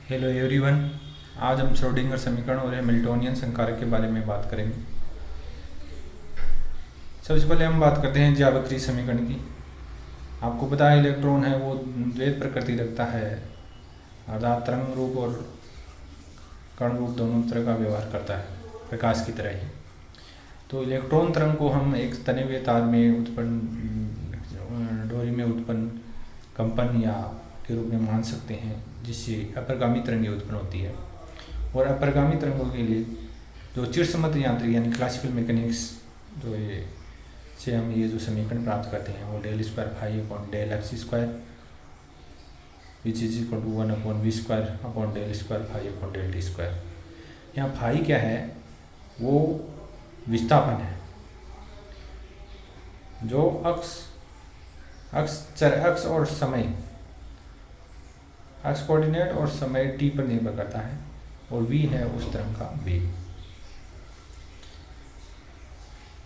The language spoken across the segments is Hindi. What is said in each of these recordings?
Hello everyone. आज हम श्रोडिंगर समीकरण और हैमिल्टोनियन संकारक के बारे में बात करेंगे। सबसे पहले हम बात करते हैं ज्यामितीय समीकरण की। आपको पता है इलेक्ट्रॉन है वो द्वैत प्रकृति रखता है, अर्थात तरंग रूप और कण रूप दोनों तरह का व्यवहार करता है, प्रकाश की तरह ही। तो इलेक्ट्रॉन तरंग को हम एक तने हुए तार में उत्पन्न डोरी में उत्पन्न कंपन या के रूप में मान सकते हैं, जिससे अपरगामी तरंगें उत्पन्न होती है। और अपरगामी तरंगों के लिए जो चिरसम्मत यांत्रिक यानी क्लासिकल मैकेनिक्स जो ये से हम ये जो समीकरण प्राप्त करते हैं वो del square phi upon del x square which is equal to 1 upon v square upon del square phi upon del t square. यहाँ फाई क्या है, वो विस्थापन है जो अक्ष और समय एक्स कोऑर्डिनेट और समय टी पर निर्भर करता है, और वी है उस तरंग का वेग।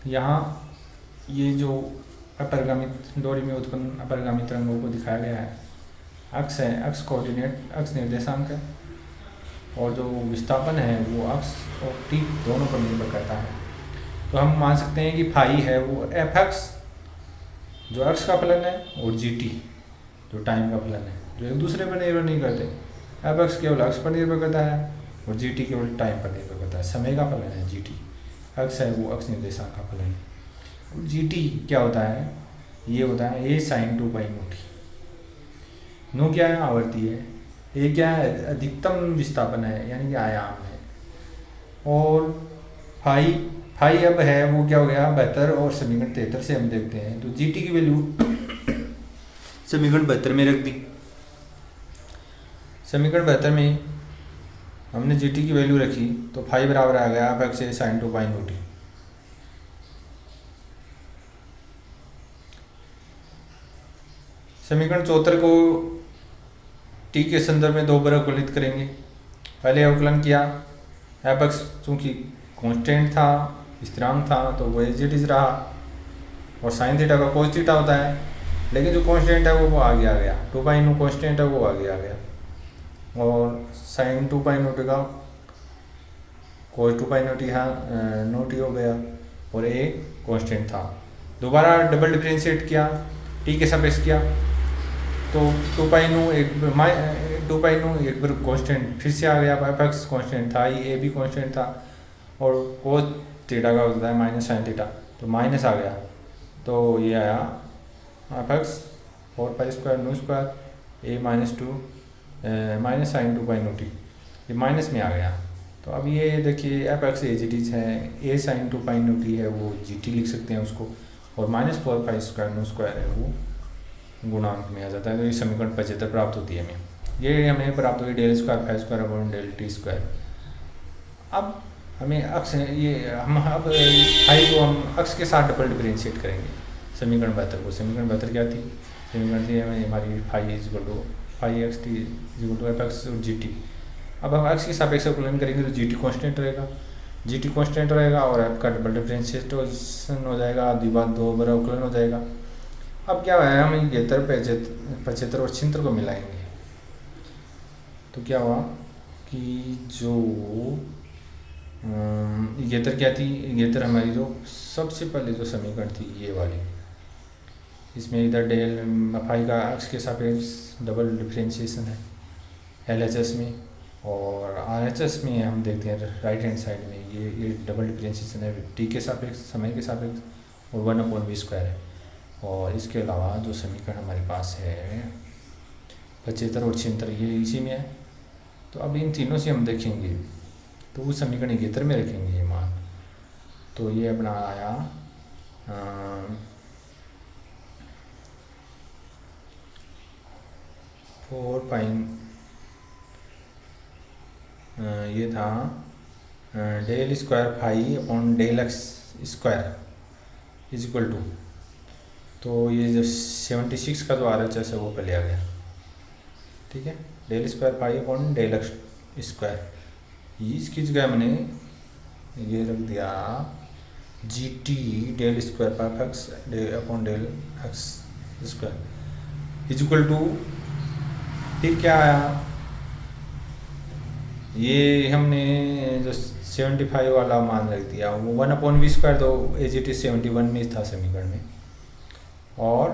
यहाँ ये जो अपरगामी डोरी में उत्पन्न अपरगामी तरंगों को दिखाया गया है, अक्ष है, अक्ष कोऑर्डिनेट अक्ष निर्देशांक है, और जो विस्थापन है वो अक्ष और टी दोनों पर निर्भर करता है। तो हम मान सकते हैं कि फाई है वो एफ एक्स जो अक्ष का फलन है, और जी टी जो टाइम का फलन है, जो एक दूसरे पर निर्भर नहीं करते। एफ एक्स केवल अक्ष पर निर्भर करता है और जी टी केवल टाइम पर निर्भर करता है, समय का फलन है जी टी। अक्ष है वो अक्ष निर्देशांक का फलन है। जी टी क्या होता है, ये होता है A sine 2 pi nu T. No क्या है, आवर्ती है। ए क्या है, अधिकतम विस्थापन है यानी कि आयाम है। और फाई अब है वो क्या हो गया 72, और समीकरण 73 से हम देखते हैं तो जी टी की वैल्यू समीकरण 72 में रख दी। समीकरण 72 में हमने जी टी की वैल्यू रखी तो फाई बराबर आ गया एफ एक्स ए साइन 2 पाई नो टी। समीकरण 74 को टी के संदर्भ में दो बार अवकलित करेंगे। पहले अवकलन किया, एफ एक्स चूँकि कॉन्स्टेंट था, स्थिरांक था, तो वो एज इट इज रहा, और साइन थीटा का कोस थीटा होता है, लेकिन जो कॉन्स्टेंट है वो आगे आ गया। 2 पाई नो कॉन्स्टेंट है वो आगे आ गया, और साइन 2 पाई नो टी का कोस 2 पाई नो टी हो गया, और ए कॉन्स्टेंट था। दोबारा डबल डिफरेंशिएट किया, टी के सापेक्ष किया, तो 2 पाई नो एक बार कॉन्स्टेंट फिर से आ गया, एफ एक्स कॉन्स्टेंट था, ए भी कॉन्स्टेंट था, और कोस थीटा का होता है माइनस साइन थीटा, तो माइनस आ गया, तो ये आया F X 4 pi square nu square A minus sine 2 pi nu T, ये माइनस में आ गया। तो अब ये देखिए F X A G T है, A sine 2 pi nu T है वो जी टी लिख सकते हैं उसको, और -4 पाई स्क्वायर नो स्क्वायर है वो गुणांक में आ जाता है। तो ये समीकरण 75 प्राप्त होती है हमें। ये हमें प्राप्त हुई del square phi square upon del t square. अब हमें अक्ष ये हम अब फाई को हम अक्ष के साथ डबल डिफरेंशिएट करेंगे समीकरण 72 को। समीकरण 72 क्या थी, समीकरण थी हमें हमारी phi is equal to phi x t is equal to f x और जी टी। अब हम एक्स के सापेक्ष अवकलन करेंगे तो जी टी कॉन्स्टेंट रहेगा, जी टी कॉन्स्टेंट रहेगा, और एफ का डबल डिफरेंशिएशन हो जाएगा, द्विघात 2 बार अवकलन हो जाएगा। अब क्या है, हम 75 और 76 को मिलाएंगे, तो क्या हुआ कि जो गेतर क्या थी, गेतर हमारी जो सबसे पहले जो समीकरण थी ये वाली, इसमें इधर डेल फाई का अक्ष के सापेक्ष डबल डिफरेंशिएशन है एल एच एस में, और आर एच एस में हम देखते हैं राइट हैंड साइड में ये डबल डिफरेंशिएशन है टी के सापेक्ष समय के सापेक्ष, और 1 अपॉन वी स्क्वायर है। और इसके अलावा जो समीकरण हमारे पास है 75 और 76 ये इसी में है। तो अब इन तीनों से हम देखेंगे तो उस समीकरण गेतर में रखेंगे ये मान, तो ये अपना आया 4 पाई, ये था del square phi upon del x square is equal to, तो ये जो 76 का जो आर एच एस है वो पहले आ गया, ठीक है, del square phi upon del x square. इसकी जगह मैंने ये रख दिया g t del square pi x upon del x square is equal to, फिर क्या आया ये हमने जो 75 वाला मान रख दिया, वो 1/v² तो एज इट इज 71 में था समीकरण में, और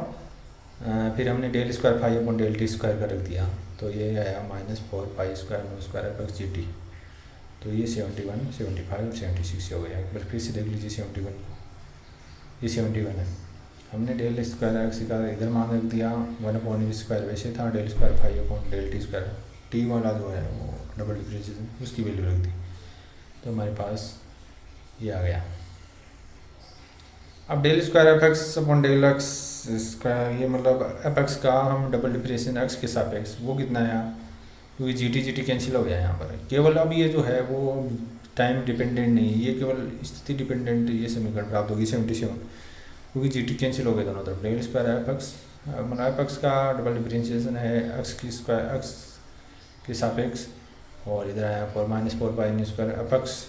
फिर हमने del square five upon del t square का रख दिया, तो ये आया -4π² एफएक्स जी टी। तो ये 71, 75 और 76 हो गया। एक बार फिर से देख लीजिए 71 को, ये 71 है। हमने डेल स्क्वायर एक्स का इधर मान रख दिया, 1/v² वैसे था, del square five upon del t square, t वाला जो है वो डबल डिफरेंशिएशन उसकी वैल्यू रख दी, तो हमारे पास ये आ गया। अब del square f x upon del x square, ये मतलब एफ एक्स का हम डबल डिफरेंशिएशन एक्स के सापेक्ष, वो कितना आया, क्योंकि जी टी कैंसिल हो गया यहाँ पर। केवल अब ये जो है वो टाइम डिपेंडेंट नहीं है, ये केवल स्थिति डिपेंडेंट ये समीकरण प्राप्त होगी 77, क्योंकि जी टी कैंसिल हो गया दोनों तरफ। डेल स्क्वायर एफ एक्स मतलब एफ एक्स का डबल डिफरेंशिएशन है एक्स की स्क्वायर एक्स के सापेक्ष, और इधर आया -4π² एफ एक्स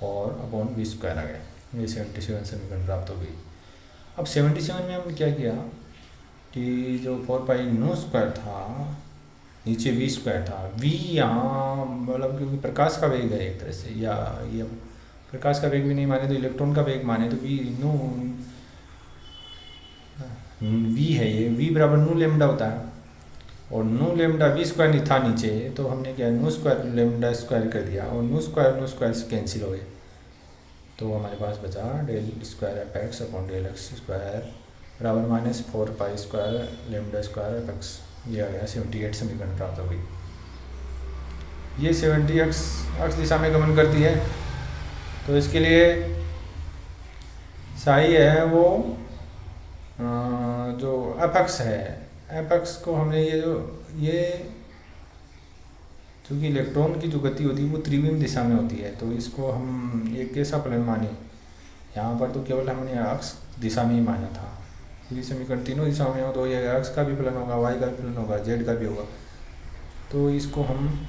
और अपॉन v² आ गया। ये 77 समीकरण प्राप्त हो गई। अब 77 में हमने क्या किया कि जो 4π² था, नीचे v² था, v यहाँ मतलब क्योंकि प्रकाश का वेग है एक तरह से, या ये प्रकाश का वेग भी नहीं माने तो इलेक्ट्रॉन का वेग माने तो v है, ये v बराबर नू लेमडा होता है, और नू लेमडा v² नहीं था नीचे, तो हमने क्या नू स्क्वायर लेमडा स्क्वायर कर दिया, और नू स्क्वायर से कैंसिल हो गए, तो हमारे पास बचा del square f x upon del x square बराबर -4π² लेमडा स्क्वायर एफ एक्स। ये आ गया 78 समीकरण प्राप्त हो गई। ये 70 एक्स दिशा में गमन करती है, तो इसके लिए साई है वो जो एफ एक्स है, एफ एक्स को हमने ये क्योंकि इलेक्ट्रॉन की जो गति होती है वो त्रिविम दिशा में होती है, तो इसको हम एक कैसा फलन माने, यहाँ पर तो केवल हमने अक्ष दिशा में ही माना था, यदि समीकरण तीनों दिशाओं में हो तो ये अक्ष का भी फलन होगा, वाई का भी फलन होगा, जेड का भी होगा, तो इसको हम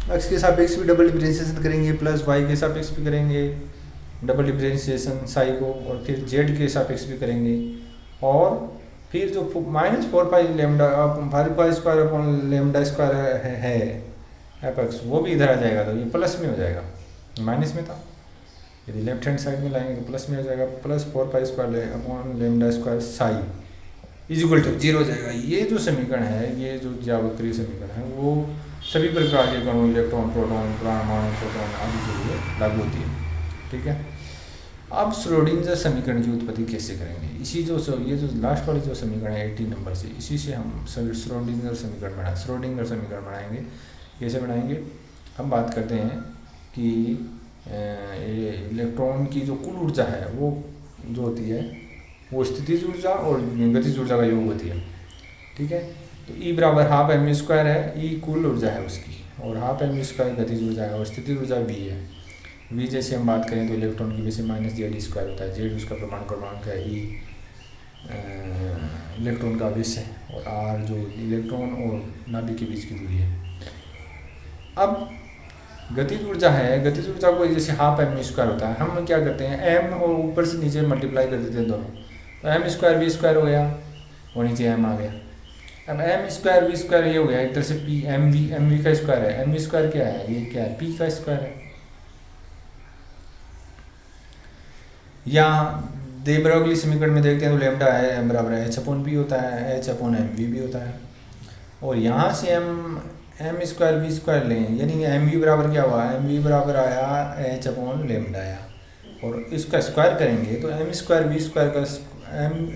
अक्ष के सापेक्ष भी डबल डिफरेंशिएशन करेंगे, प्लस वाई के सापेक्ष भी करेंगे डबल डिफरेंशिएशन साई को, और फिर जेड के सापेक्ष भी करेंगे, और फिर जो -4π लेमडा 5π² अपॉन लेमडा स्क्वायर है एफ एक्स, वो भी इधर आ जाएगा, तो ये प्लस में हो जाएगा, माइनस में था, यदि लेफ्ट हैंड साइड में लाएंगे तो प्लस में हो जाएगा, +4π² upon lambda square psi is equal to 0 हो जाएगा। ये जो समीकरण है, ये जो ज्यावक्रीय समीकरण है, वो सभी प्रकार के कणों, इलेक्ट्रॉन, प्रोटॉन, परमाणु, प्रोटॉन आदि के लिए लागू होती है। ठीक है, अब श्रोडिंगर समीकरण की उत्पत्ति कैसे करेंगे, इसी जो ये जो लास्ट वाली जो समीकरण है 18 नंबर से, इसी से हम श्रोडिंगर समीकरण बनाएंगे। कैसे बनाएंगे, हम बात करते हैं कि इलेक्ट्रॉन की जो कुल ऊर्जा है वो जो होती है वो स्थितिज ऊर्जा और गतिज ऊर्जा का योग होती है। ठीक है, तो E बराबर ½ mv² है, E कुल ऊर्जा है उसकी, और ½ mv² गतिज ऊर्जा है, और स्थितिज ऊर्जा V है। V जैसे हम बात करें तो इलेक्ट्रॉन की वैसे -z² होता है, z उसका क्रमांक है, E इलेक्ट्रॉन का विष है, और R जो इलेक्ट्रॉन और नाभिक के बीच की दूरी है। अब गतिज ऊर्जा है, गतिज ऊर्जा को जैसे ½ mv² होता है, हम क्या करते हैं m और ऊपर से नीचे मल्टीप्लाई कर देते हैं दोनों, तो m² v² हो गया और नीचे m आ गया। अब m² v² ये हो गया एक तरह से p mv का स्क्वायर है, mv² क्या है, ये क्या है, p का स्क्वायर है। या दे ब्रोगली समीकरण में देखते हैं तो लेमडा है बराबर h/p होता है, h/mv भी होता है, और यहाँ से हम m² v² लें, यानी mv बराबर क्या हुआ, mv बराबर आया h/λ आया, और इसका स्क्वायर करेंगे तो m² v² का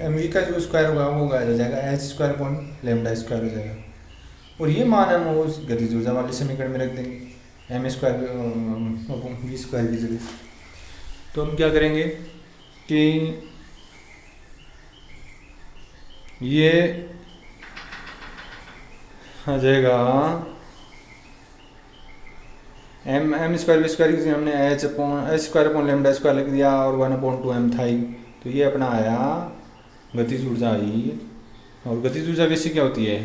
mv का जो स्क्वायर होगा वो हो जाएगा h²/λ² हो जाएगा, और ये मान हम उस गतिज ऊर्जा वाले समीकरण में रख देंगे m² v² की जगह। तो हम क्या करेंगे कि ये आ जाएगा m² v² की हमने h²/λ² लिख दिया, और 1/2m था ही, तो ये अपना आया गतिज ऊर्जा आई, और गतिज ऊर्जा वैसे क्या होती है,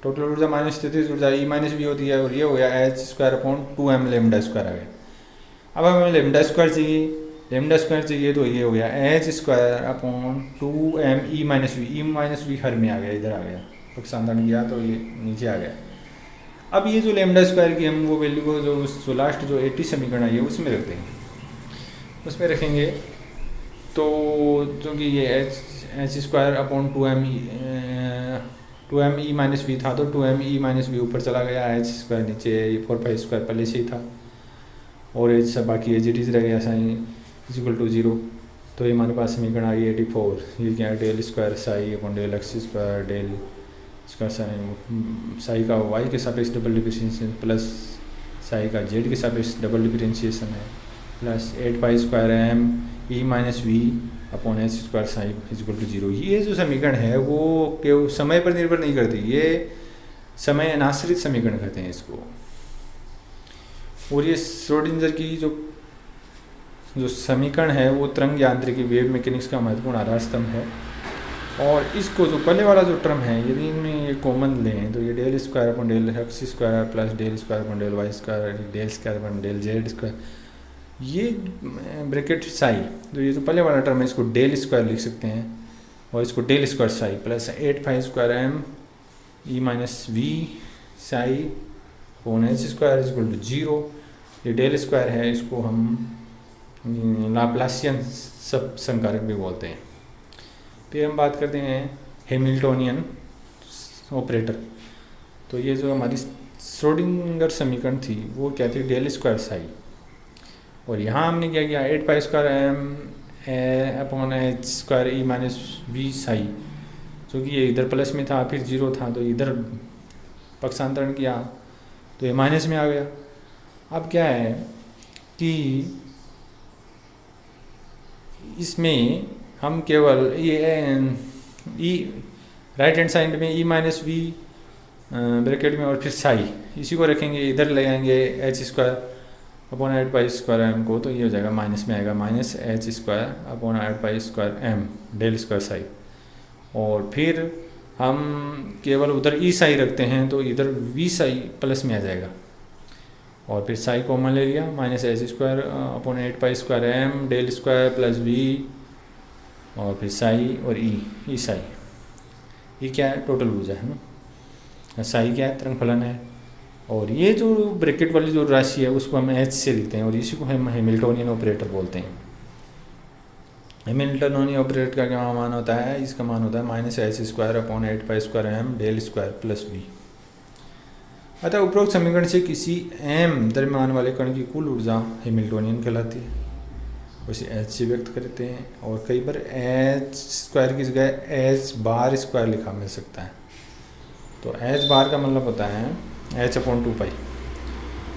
टोटल ऊर्जा माइनस स्थितिज ऊर्जा E- v होती है, और ये हो गया h²/2m λ² आ गया। अब हमें λ² चाहिए, तो ये हो गया h²/2m E- v हर में आ गया, इधर आ गया, पक्षांतरण किया तो ये नीचे आ गया, अब ये जो लेमडा स्क्वायर की हम वो वैल्यू को जो लास्ट जो 80 समीकरण आई है उसमें रख देंगे। उसमें रखेंगे तो क्योंकि ये h square upon 2m e minus v था, तो 2m e माइनस वी ऊपर चला गया, एच स्क्वायर नीचे, ये 4 स्क्वायर पहले से ही था, और एच सब बाकी एज इट इज़ रह गया साइन इज इक्वल टू 0। तो ये हमारे पास समीकरण आ गई 84। ये क्या है, del square psi upon del x square del square sine psi का वाई के सापेक्ष डबल डिफरेंशिएशन प्लस साई का जेड के सापेक्ष डबल डिफरेंशिएशन है, plus 8 square m e minus v upon h square psi is equal to 0। ये जो समीकरण है वो केवल समय पर निर्भर नहीं करती, ये समय अनाश्रित समीकरण कहते हैं इसको। और ये श्रोडिंगर की जो समीकरण है वो तरंग यांत्रिकी वेव मैकेनिक्स का महत्वपूर्ण आधार स्तंभ है। और इसको जो पहले वाला जो टर्म है यदि इनमें ये कॉमन लें तो ये del square upon del x square plus del square upon del y square del square upon del z square, ये ब्रैकेट साई जो ये जो पहले वाला टर्म है इसको डेल स्क्वायर लिख सकते हैं, और इसको del square psi plus 8 square m e minus v psi upon h square is equal to 0। ये डेल स्क्वायर है, इसको हम लाप्लासियन सब संकारक भी बोलते हैं। फिर हम बात करते हैं हैमिल्टोनियन ऑपरेटर। तो ये जो हमारी श्रोडिंगर समीकरण थी वो क्या थी, डेल स्क्वायर साई, और यहाँ हमने क्या किया 8 square m upon h square e minus v psi, जो कि ये इधर प्लस में था फिर 0 था तो इधर पक्षांतरण किया तो ये माइनस में आ गया। अब क्या है कि इसमें हम केवल ये ई राइट हैंड साइड में ई माइनस वी ब्रैकेट में और फिर साई इसी को रखेंगे, इधर ले आएंगे h square upon 8 square m को, तो ये हो जाएगा माइनस में आएगा minus h square upon 8 square m del square psi. और फिर हम केवल उधर ई साई रखते हैं तो इधर वी साई प्लस में आ जाएगा, और फिर साई कॉमन ले लिया minus h square upon 8 square m del square plus v और फिर साई और ई साई। ये क्या है, टोटल ऊर्जा है ना। साई क्या है, तरंग फलन है, और ये जो ब्रैकेट वाली जो राशि है उसको हम एच से लिखते हैं और इसी को हम हैमिल्टोनियन ऑपरेटर बोलते हैं। हैमिल्टोनियन ऑपरेटर का क्या मान होता है, इसका मान होता है minus h square upon 8 square m del square plus v. अतः उपरोक्त समीकरण से किसी एम द्रव्यमान वाले कण की कुल ऊर्जा हैमिल्टोनियन कहलाती है, उसे एच से व्यक्त करते हैं। और कई बार एच स्क्वायर की जगह एच बार स्क्वायर लिखा मिल सकता है। तो एच बार का मतलब होता है एच अपॉन 2 पाई,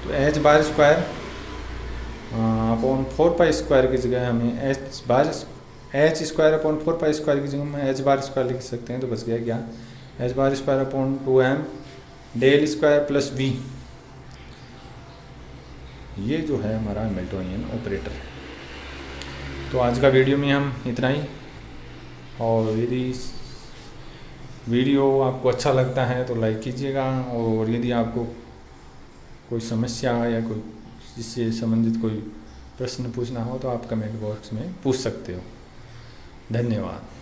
तो H bar square upon 4 pi square की जगह हमें H square upon 4 pi square की जगह हम एच बार स्क्वायर लिख सकते हैं। तो बच गया क्या, h bar square upon 2m del square plus v. ये जो है हमारा हैमिल्टोनियन ऑपरेटर है। तो आज का वीडियो में हम इतना ही, और यदि वीडियो आपको अच्छा लगता है तो लाइक कीजिएगा, और यदि आपको कोई समस्या या कोई इससे संबंधित कोई प्रश्न पूछना हो तो आप कमेंट बॉक्स में पूछ सकते हो। धन्यवाद।